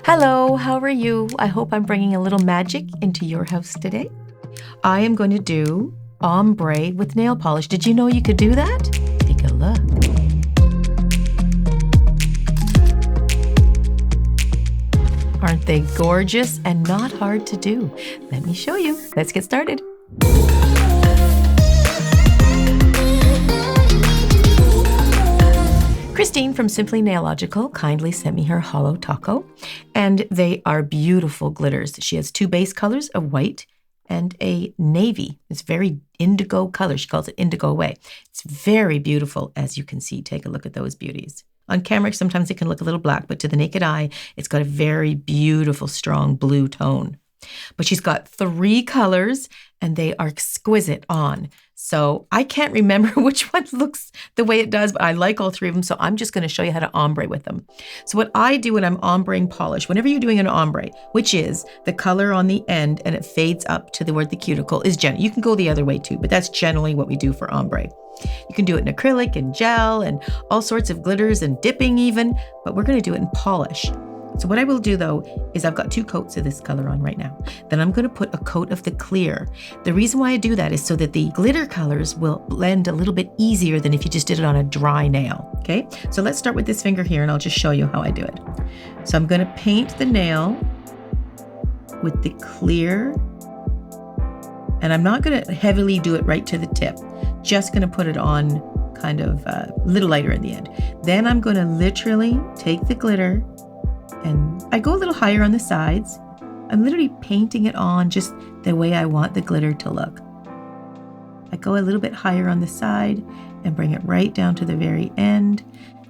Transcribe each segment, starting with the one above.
Hello, how are you? I hope I'm bringing a little magic into your house today. I am going to do ombre with nail polish. Did you know you could do that? Take a look. Aren't they gorgeous and not hard to do? Let me show you. Let's get started. Christine from Simply Nailogical kindly sent me her Holo Taco, and they are beautiful glitters. She has two base colors, a white and a navy. It's very indigo color. She calls it indigo away. It's very beautiful, as you can see. Take a look at those beauties. On camera, sometimes it can look a little black, but to the naked eye, it's got a very beautiful, strong blue tone. But she's got 3 colors, and they are exquisite on. So I can't remember which one looks the way it does, but I like all 3 of them. So I'm just going to show you how to ombre with them. So what I do when I'm ombreing polish, whenever you're doing an ombre, which is the color on the end and it fades up to where the cuticle is general. You can go the other way too, but that's generally what we do for ombre. You can do it in acrylic and gel and all sorts of glitters and dipping even, but we're going to do it in polish. So what I will do though, is I've got 2 coats of this color on right now. Then I'm going to put a coat of the clear. The reason why I do that is so that the glitter colors will blend a little bit easier than if you just did it on a dry nail. Okay, so let's start with this finger here and I'll just show you how I do it. So I'm going to paint the nail with the clear, and I'm not going to heavily do it right to the tip. Just going to put it on kind of a little lighter in the end. Then I'm going to literally take the glitter, and I go a little higher on the sides. I'm literally painting it on just the way I want the glitter to look. I go a little bit higher on the side and bring it right down to the very end.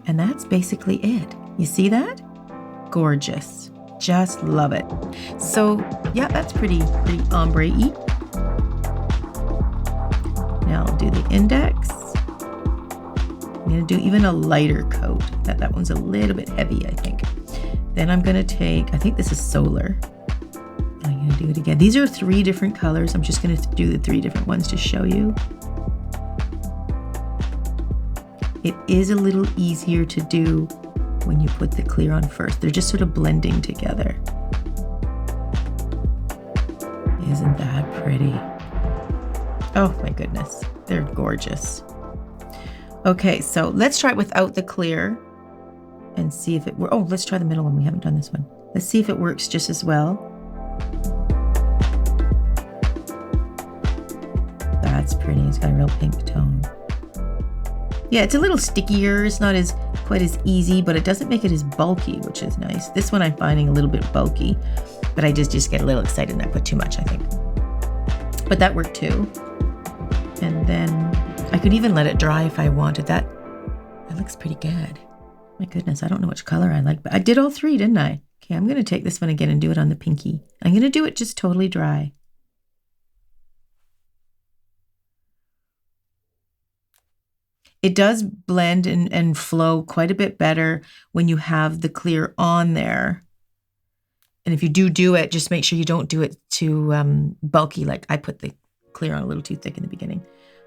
And that's basically it. You see that? Gorgeous. Just love it. So yeah, that's pretty ombre-y. Now I'll do the index. I'm going to do even a lighter coat. That one's a little bit heavy, I think. Then I'm going to take, I think this is solar. I'm going to do it again. These are 3 different colors. I'm just going to do the 3 different ones to show you. It is a little easier to do when you put the clear on first. They're just sort of blending together. Isn't that pretty? Oh my goodness, they're gorgeous. Okay, so let's try it without the clear and see if it works. Oh, let's try the middle one. We haven't done this one. Let's see if it works just as well. That's pretty. It's got a real pink tone. Yeah, it's a little stickier. It's not quite as easy, but it doesn't make it as bulky, which is nice. This one I'm finding a little bit bulky, but I just get a little excited and I put too much, I think. But that worked too. And then I could even let it dry if I wanted. That looks pretty good. My goodness, I don't know which color I like, but I did all 3, didn't I? Okay, I'm going to take this one again and do it on the pinky. I'm going to do it just totally dry. It does blend and flow quite a bit better when you have the clear on there. And if you do it, just make sure you don't do it too bulky. Like I put the clear on a little too thick in the beginning.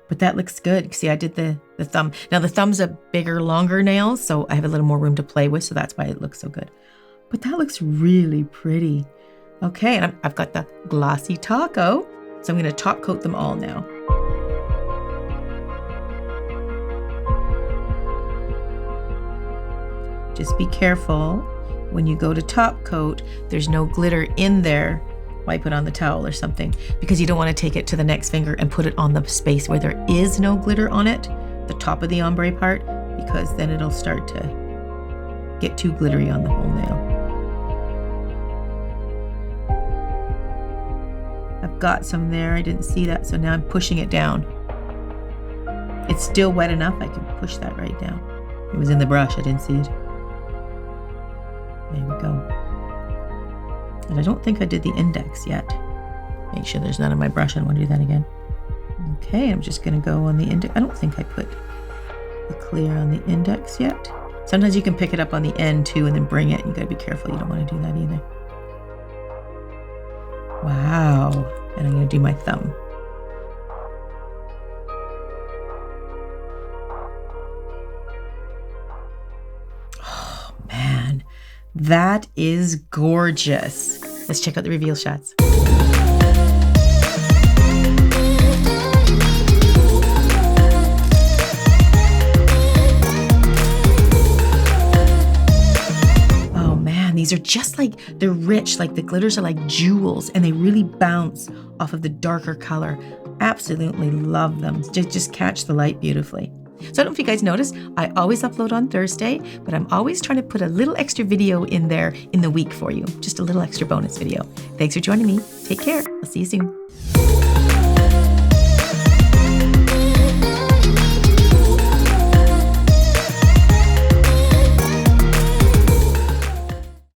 But that looks good. See, I did the thumb. Now the thumb's a bigger, longer nail, so I have a little more room to play with, so that's why it looks so good. But that looks really pretty. Okay, and I've got the glossy taco, so I'm going to top coat them all now. Just be careful when you go to top coat, there's no glitter in there. Wipe it on the towel or something, because you don't want to take it to the next finger and put it on the space where there is no glitter on it, the top of the ombre part, because then it'll start to get too glittery on the whole nail. I've got some there, I didn't see that, so now I'm pushing it down. It's still wet enough, I can push that right down. It was in the brush, I didn't see it. There we go. And I don't think I did the index yet. Make sure there's none on my brush. I don't want to do that again. Okay, I'm just going to go on the index. I don't think I put the clear on the index yet. Sometimes you can pick it up on the end too and then bring it. You got to be careful. You don't want to do that either. Wow. And I'm going to do my thumb. That is gorgeous. Let's check out the reveal shots. Oh man, these are just like, they're rich, like the glitters are like jewels and they really bounce off of the darker color. Absolutely love them. Just catch the light beautifully. So I don't know if you guys noticed, I always upload on Thursday, but I'm always trying to put a little extra video in there in the week for you. Just a little extra bonus video. Thanks for joining me. Take care. I'll see you soon.